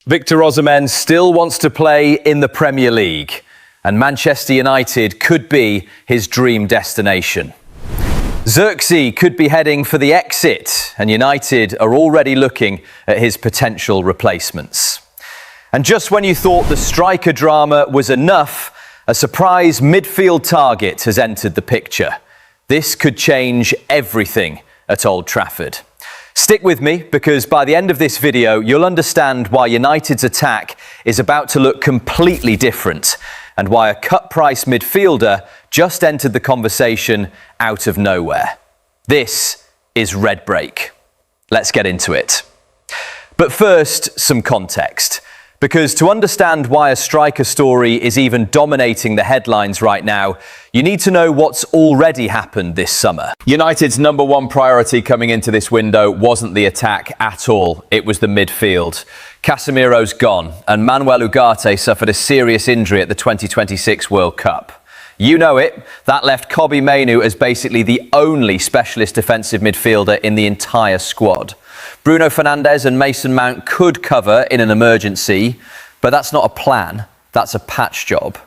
Victor Osimhen still wants to play in the Premier League, and Manchester United could be his dream destination. Zirkzee could be heading for the exit, and United are already looking at his potential replacements. And just when you thought the striker drama was enough, a surprise midfield target has entered the picture. This could change everything at Old Trafford. Stick with me, because by the end of this video, you'll understand why United's attack is about to look completely different, and why a cut-price midfielder just entered the conversation out of nowhere. This is Red Break. Let's get into it. But first, some context. Because to understand why a striker story is even dominating the headlines right now, you need to know what's already happened this summer. United's number one priority coming into this window wasn't the attack at all, it was the midfield. Casemiro's gone, and Manuel Ugarte suffered a serious injury at the 2026 World Cup. You know it, that left Kobbie Mainoo as basically the only specialist defensive midfielder in the entire squad. Bruno Fernandes and Mason Mount could cover in an emergency, but that's not a plan, that's a patch job.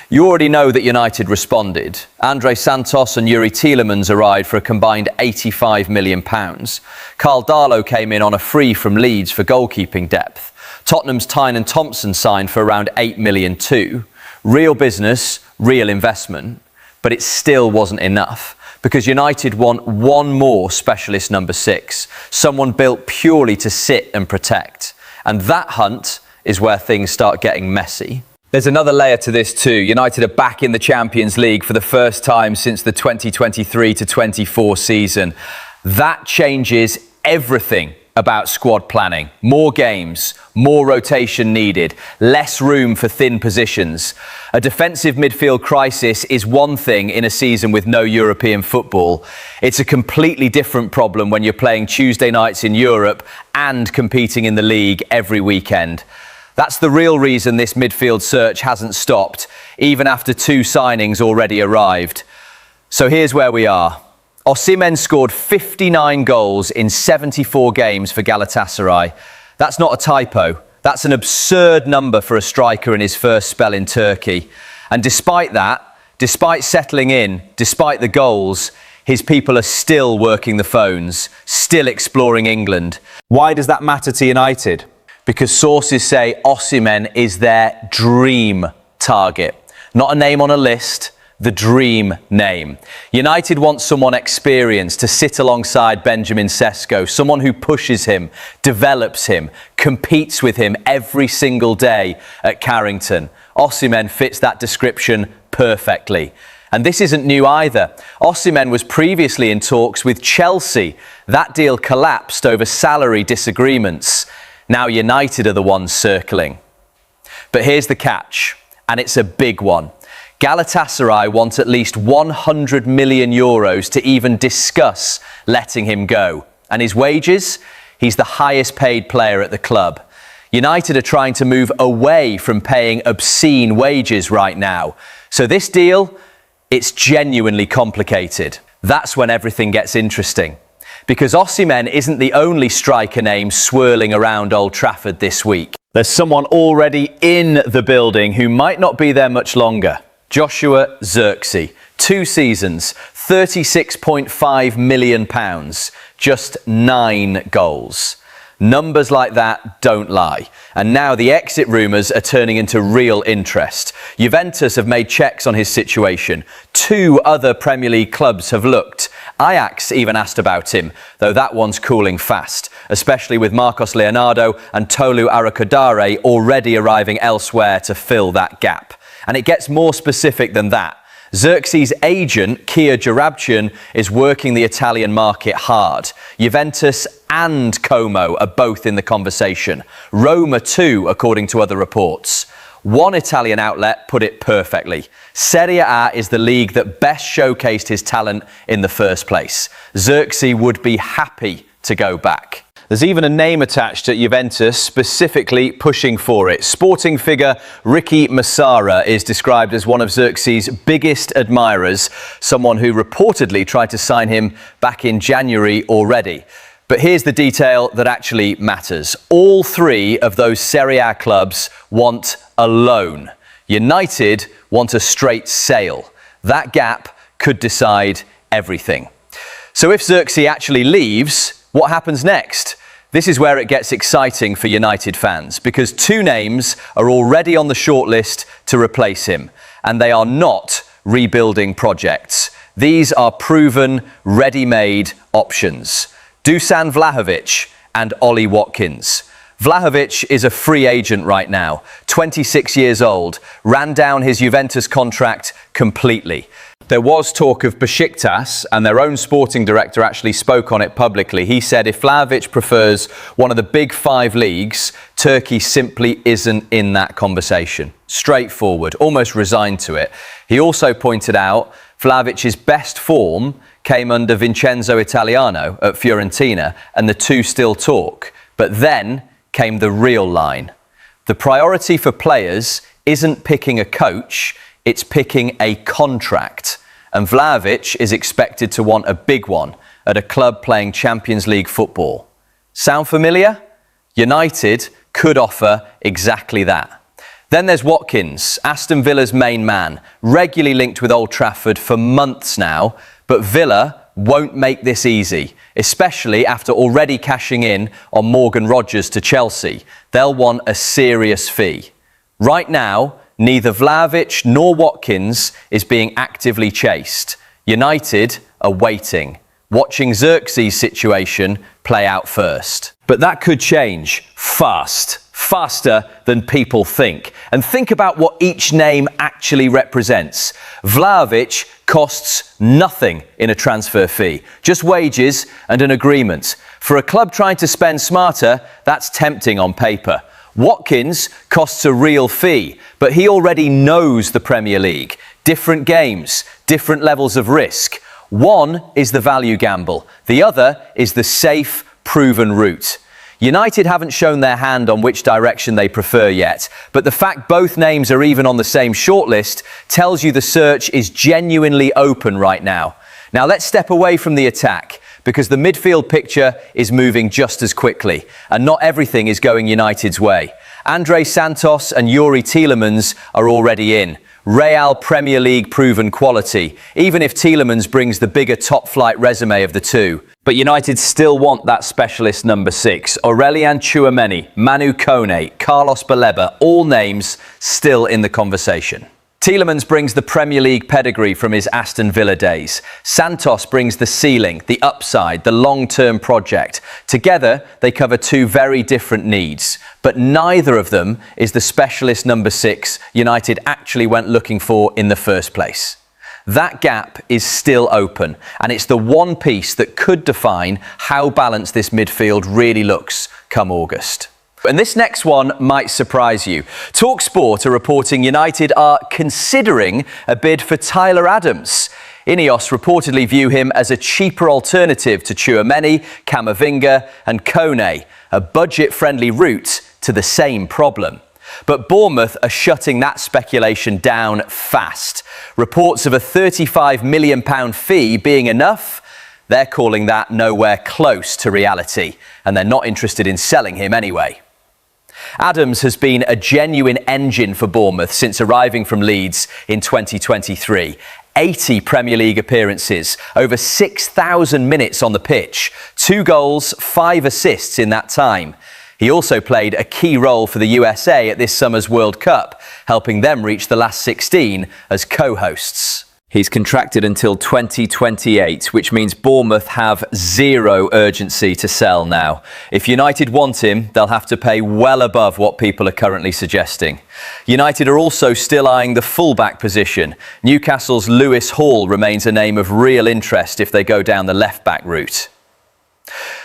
You already know that United responded. Andre Santos and Yuri Tielemans arrived for a combined £85 million. Carl Darlow came in on a free from Leeds for goalkeeping depth. Tottenham's Tyne and Thompson signed for around £8 million too. Real business, real investment, but it still wasn't enough. Because United want one more specialist number 6, someone built purely to sit and protect. And that hunt is where things start getting messy. There's another layer to this too. United are back in the Champions League for the first time since the 2023-24 season. That changes everything about squad planning. More games, more rotation needed, less room for thin positions. A defensive midfield crisis is one thing in a season with no European football. It's a completely different problem when you're playing Tuesday nights in Europe and competing in the league every weekend. That's the real reason this midfield search hasn't stopped, even after 2 signings already arrived. So here's where we are. Osimhen scored 59 goals in 74 games for Galatasaray. That's not a typo. That's an absurd number for a striker in his first spell in Turkey. And despite that, despite settling in, despite the goals, his people are still working the phones, still exploring England. Why does that matter to United? Because sources say Osimhen is their dream target. Not a name on a list, the dream name. United wants someone experienced to sit alongside Benjamin Sesko, someone who pushes him, develops him, competes with him every single day at Carrington. Osimhen fits that description perfectly. And this isn't new either. Osimhen was previously in talks with Chelsea. That deal collapsed over salary disagreements. Now United are the ones circling. But here's the catch, and it's a big one. Galatasaray want at least €100 million to even discuss letting him go. And his wages? He's the highest paid player at the club. United are trying to move away from paying obscene wages right now. So this deal, it's genuinely complicated. That's when everything gets interesting. Because Osimhen isn't the only striker name swirling around Old Trafford this week. There's someone already in the building who might not be there much longer. Joshua Zirkzee, 2 seasons, £36.5 million, just 9 goals. Numbers like that don't lie. And now the exit rumours are turning into real interest. Juventus have made checks on his situation. 2 other Premier League clubs have looked. Ajax even asked about him, though that one's cooling fast, especially with Marcos Leonardo and Tolu Arakodare already arriving elsewhere to fill that gap. And it gets more specific than that. Zirkzee's agent, Kia Jarabchian, is working the Italian market hard. Juventus and Como are both in the conversation. Roma too, according to other reports. One Italian outlet put it perfectly. Serie A is the league that best showcased his talent in the first place. Zirkzee would be happy to go back. There's even a name attached at Juventus specifically pushing for it. Sporting figure Ricky Massara is described as one of Zirkzee's biggest admirers, someone who reportedly tried to sign him back in January already. But here's the detail that actually matters. All three of those Serie A clubs want a loan. United want a straight sale. That gap could decide everything. So if Zirkzee actually leaves, what happens next? This is where it gets exciting for United fans, because two names are already on the shortlist to replace him, and they are not rebuilding projects. These are proven, ready-made options. Dusan Vlahovic and Ollie Watkins. Vlahovic is a free agent right now, 26 years old, ran down his Juventus contract completely. There was talk of Besiktas, and their own sporting director actually spoke on it publicly. He said if Vlahovic prefers one of the big five leagues, Turkey simply isn't in that conversation. Straightforward, almost resigned to it. He also pointed out Vlahovic's best form came under Vincenzo Italiano at Fiorentina, and the two still talk. But then came the real line. The priority for players isn't picking a coach, it's picking a contract. And Vlahovic is expected to want a big one at a club playing Champions League football. Sound familiar? United could offer exactly that. Then there's Watkins, Aston Villa's main man, regularly linked with Old Trafford for months now, but Villa won't make this easy, especially after already cashing in on Morgan Rogers to Chelsea. They'll want a serious fee. Right now, neither Vlahovic nor Watkins is being actively chased. United are waiting, watching Zirkzee's situation play out first. But that could change fast. Faster than people think. And think about what each name actually represents. Vlahovic costs nothing in a transfer fee, just wages and an agreement. For a club trying to spend smarter, that's tempting on paper. Watkins costs a real fee, but he already knows the Premier League. Different games, different levels of risk. One is the value gamble, the other is the safe, proven route. United haven't shown their hand on which direction they prefer yet, but the fact both names are even on the same shortlist tells you the search is genuinely open right now. Now let's step away from the attack, because the midfield picture is moving just as quickly, and not everything is going United's way. Andre Santos and Youri Tielemans are already in. Real Premier League proven quality, even if Tielemans brings the bigger top-flight resume of the two. But United still want that specialist number 6. Aurélien Tcouameni, Manu Kone, Carlos Baleba, all names still in the conversation. Tielemans brings the Premier League pedigree from his Aston Villa days. Santos brings the ceiling, the upside, the long-term project. Together, they cover two very different needs, but neither of them is the specialist number 6 United actually went looking for in the first place. That gap is still open, and it's the one piece that could define how balanced this midfield really looks come August. And this next one might surprise you. TalkSport are reporting United are considering a bid for Tyler Adams. Ineos reportedly view him as a cheaper alternative to Tcouameni, Camavinga and Kone, a budget-friendly route to the same problem. But Bournemouth are shutting that speculation down fast. Reports of a £35 million fee being enough? They're calling that nowhere close to reality, and they're not interested in selling him anyway. Adams has been a genuine engine for Bournemouth since arriving from Leeds in 2023. 80 Premier League appearances, over 6,000 minutes on the pitch, 2 goals, 5 assists in that time. He also played a key role for the USA at this summer's World Cup, helping them reach the last 16 as co-hosts. He's contracted until 2028, which means Bournemouth have zero urgency to sell now. If United want him, they'll have to pay well above what people are currently suggesting. United are also still eyeing the fullback position. Newcastle's Lewis Hall remains a name of real interest if they go down the left-back route.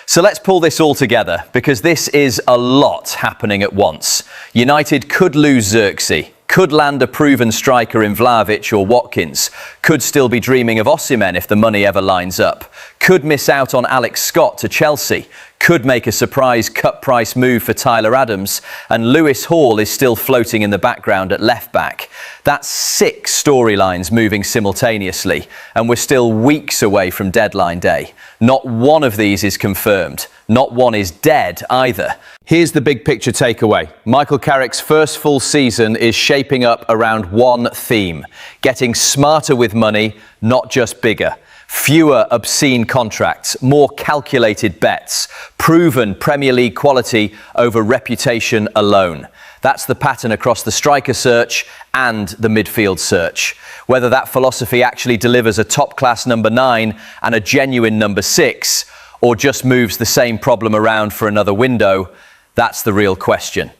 So let's pull this all together, because this is a lot happening at once. United could lose Zirkzee, could land a proven striker in Vlahovic or Watkins, could still be dreaming of Osimhen if the money ever lines up, could miss out on Alex Scott to Chelsea, could make a surprise cut-price move for Tyler Adams, and Lewis Hall is still floating in the background at left-back. That's 6 storylines moving simultaneously, and we're still weeks away from deadline day. Not one of these is confirmed. Not one is dead either. Here's the big picture takeaway. Michael Carrick's first full season is shaping up around one theme: getting smarter with money, not just bigger. Fewer obscene contracts, more calculated bets, proven Premier League quality over reputation alone. That's the pattern across the striker search and the midfield search. Whether that philosophy actually delivers a top-class number 9 and a genuine number 6, or just moves the same problem around for another window, that's the real question.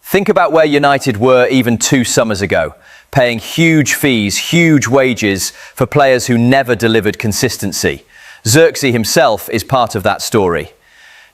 Think about where United were even 2 summers ago, paying huge fees, huge wages for players who never delivered consistency. Zirkzee himself is part of that story.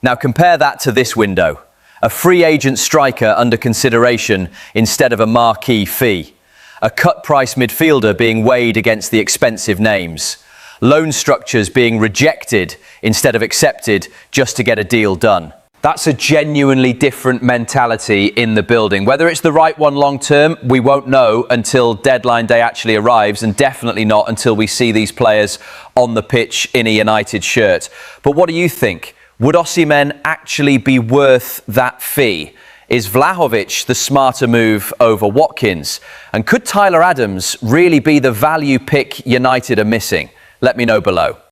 Now compare that to this window. A free agent striker under consideration instead of a marquee fee. A cut-price midfielder being weighed against the expensive names. Loan structures being rejected instead of accepted just to get a deal done. That's a genuinely different mentality in the building. Whether it's the right one long term, we won't know until deadline day actually arrives, and definitely not until we see these players on the pitch in a United shirt. But what do you think? Would Osimhen actually be worth that fee? Is Vlahovic the smarter move over Watkins? And could Tyler Adams really be the value pick United are missing? Let me know below.